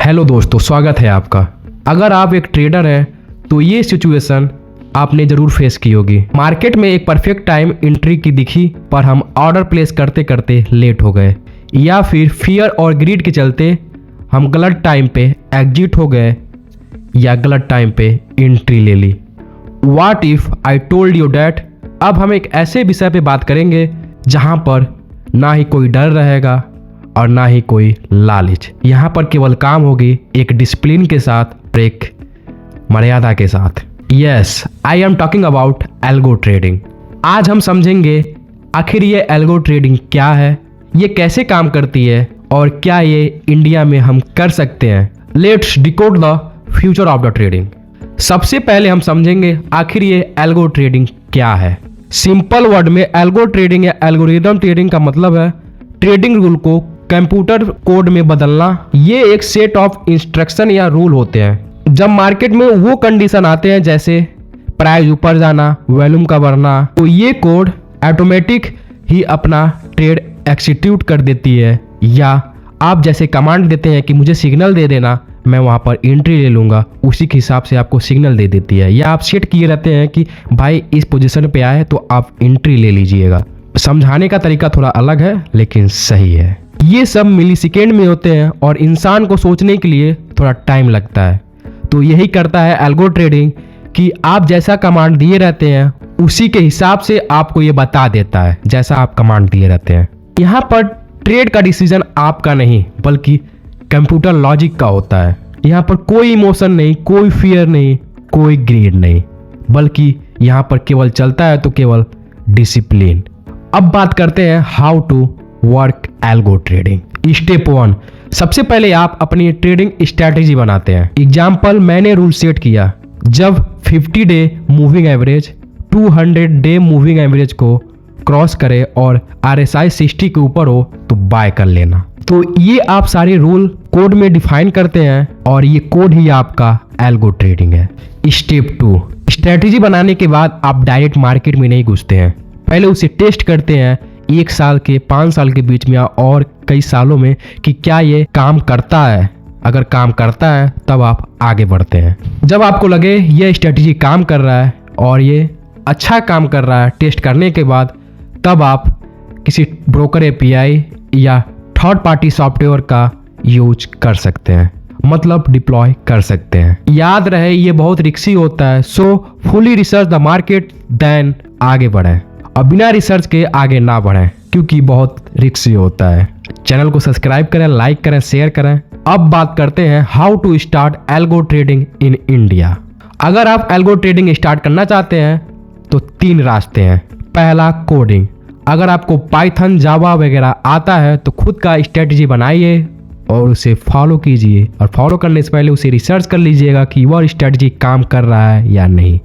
Hello दोस्तों, स्वागत है आपका। अगर आप एक ट्रेडर हैं तो ये सिचुएशन आपने ज़रूर फेस की होगी। मार्केट में एक परफेक्ट टाइम एंट्री की दिखी पर हम ऑर्डर प्लेस करते करते लेट हो गए, या फिर फियर और ग्रीड के चलते हम गलत टाइम पे एग्जिट हो गए या गलत टाइम पे एंट्री ले ली। What if I told you that. अब हम एक ऐसे विषय पे बात करेंगे जहाँ पर ना ही कोई डर रहेगा और ना ही कोई लालच। यहाँ पर केवल काम होगी एक डिसिप्लिन के साथ, एक मर्यादा के साथ। Yes, I am talking about algo trading. आज हम समझेंगे आखिर ये एल्गो ट्रेडिंग क्या है, ये कैसे काम करती है और क्या ये इंडिया में हम कर सकते हैं। Let's decode the future of the trading. सबसे पहले हम समझेंगे आखिर ये एल्गो ट्रेडिंग क्या है। सिंपल वर्ड में एल्गो ट्रेडिंग या एल्गोरिदम ट्रेडिंग का मतलब है ट्रेडिंग रूल को कंप्यूटर कोड में बदलना। ये एक सेट ऑफ इंस्ट्रक्शन या रूल होते हैं। जब मार्केट में वो कंडीशन आते हैं जैसे प्राइस ऊपर जाना, वॉल्यूम का बढ़ना, तो ये कोड ऑटोमेटिक ही अपना ट्रेड एक्सिक्यूट कर देती है। या आप जैसे कमांड देते हैं कि मुझे सिग्नल दे देना, मैं वहाँ पर एंट्री ले लूँगा, उसी के हिसाब से आपको सिग्नल दे देती है। या आप सेट किए रहते हैं कि भाई इस पोजीशन पे आए तो आप एंट्री ले लीजिएगा। समझाने का तरीका थोड़ा अलग है लेकिन सही है। ये सब मिलीसेकेंड में होते हैं और इंसान को सोचने के लिए थोड़ा टाइम लगता है। तो यही करता है एल्गो ट्रेडिंग कि आप जैसा कमांड दिए रहते हैं उसी के हिसाब से आपको ये बता देता है जैसा आप कमांड दिए रहते हैं। यहाँ पर ट्रेड का डिसीजन आपका नहीं बल्कि कंप्यूटर लॉजिक का होता है। यहाँ पर कोई इमोशन नहीं, कोई फियर नहीं, कोई ग्रीड नहीं, बल्कि यहाँ पर केवल चलता है तो केवल डिसिप्लिन। अब बात करते हैं how to work algo trading. Step 1, सबसे पहले आप अपनी ट्रेडिंग स्ट्रैटेजी बनाते हैं। एग्जाम्पल, मैंने रूल सेट किया जब 50 day moving average 200 day moving average को क्रॉस करे और RSI 60 के ऊपर हो तो बाय कर लेना। तो ये आप सारे रूल कोड में डिफाइन करते हैं और ये कोड ही आपका एल्गो ट्रेडिंग है। स्टेप 2, स्ट्रैटेजी बनाने के बाद आप डायरेक्ट मार्केट में नहीं घुसते हैं, पहले उसे टेस्ट करते हैं 1 साल के 5 साल के बीच में और कई सालों में कि क्या ये काम करता है। अगर काम करता है तब आप आगे बढ़ते हैं। जब आपको लगे ये स्ट्रेटजी काम कर रहा है और ये अच्छा काम कर रहा है टेस्ट करने के बाद, तब आप किसी ब्रोकर API या थर्ड पार्टी सॉफ्टवेयर का यूज कर सकते हैं, मतलब डिप्लॉय कर सकते हैं। याद रहे ये बहुत रिस्की होता है, so fully research the market then आगे बढ़ें और बिना रिसर्च के आगे ना बढ़ें क्योंकि बहुत रिस्की होता है। चैनल को सब्सक्राइब करें, लाइक करें, शेयर करें। अब बात करते हैं how to start algo trading in India. अगर आप एल्गो ट्रेडिंग स्टार्ट करना चाहते हैं तो 3 रास्ते हैं। पहला, कोडिंग। अगर आपको पाइथन, जावा वगैरह आता है तो खुद का स्ट्रेटजी बनाइए और उसे फॉलो कीजिए, और फॉलो करने से पहले उसे रिसर्च कर लीजिएगा कि वह स्ट्रेटजी काम कर रहा है या नहीं।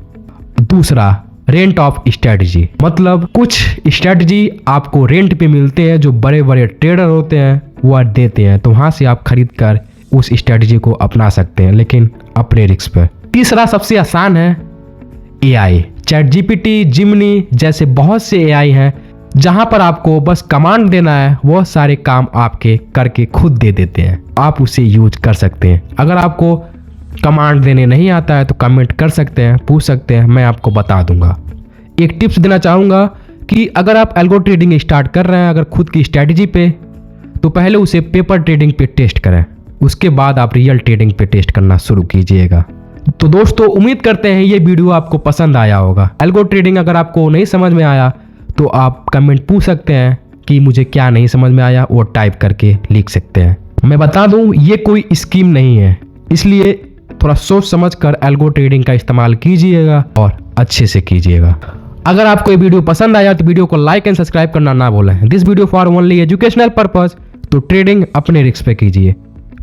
दूसरा, रेंट ऑफ स्ट्रेटजी, मतलब कुछ स्ट्रेटजी आपको रेंट पे मिलते हैं जो बड़े बड़े ट्रेडर होते हैं वह देते हैं, तो वहाँ से आप खरीद कर उस स्ट्रेटजी को अपना सकते हैं लेकिन अपने रिस्क पर। तीसरा सबसे आसान है AI, ChatGPT, जिमनी जैसे बहुत से AI हैं जहाँ पर आपको बस कमांड देना है, वह सारे काम आपके करके खुद दे देते हैं, आप उसे यूज कर सकते हैं। अगर आपको कमांड देने नहीं आता है तो कमेंट कर सकते हैं, पूछ सकते हैं, मैं आपको बता दूंगा। एक टिप्स देना चाहूँगा कि अगर आप एल्गो ट्रेडिंग स्टार्ट कर रहे हैं अगर खुद की स्ट्रैटेजी पे, तो पहले उसे पेपर ट्रेडिंग पे टेस्ट करें, उसके बाद आप रियल ट्रेडिंग पे टेस्ट करना शुरू कीजिएगा। तो दोस्तों, उम्मीद करते हैं ये वीडियो आपको पसंद आया होगा। एल्गो ट्रेडिंग अगर आपको नहीं समझ में आया तो आप कमेंट पूछ सकते हैं कि मुझे क्या नहीं समझ में आया, वो टाइप करके लिख सकते हैं। मैं बता दूं ये कोई स्कीम नहीं है, इसलिए थोड़ा सोच समझ कर एल्गो ट्रेडिंग का इस्तेमाल कीजिएगा और अच्छे से कीजिएगा। अगर आपको ये वीडियो पसंद आया तो वीडियो को लाइक एंड सब्सक्राइब करना ना भूलें। This video for only educational purpose, तो ट्रेडिंग अपने रिस्क पे कीजिए।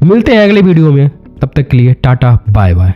मिलते हैं अगले वीडियो में, तब तक के लिए टाटा बाय बाय।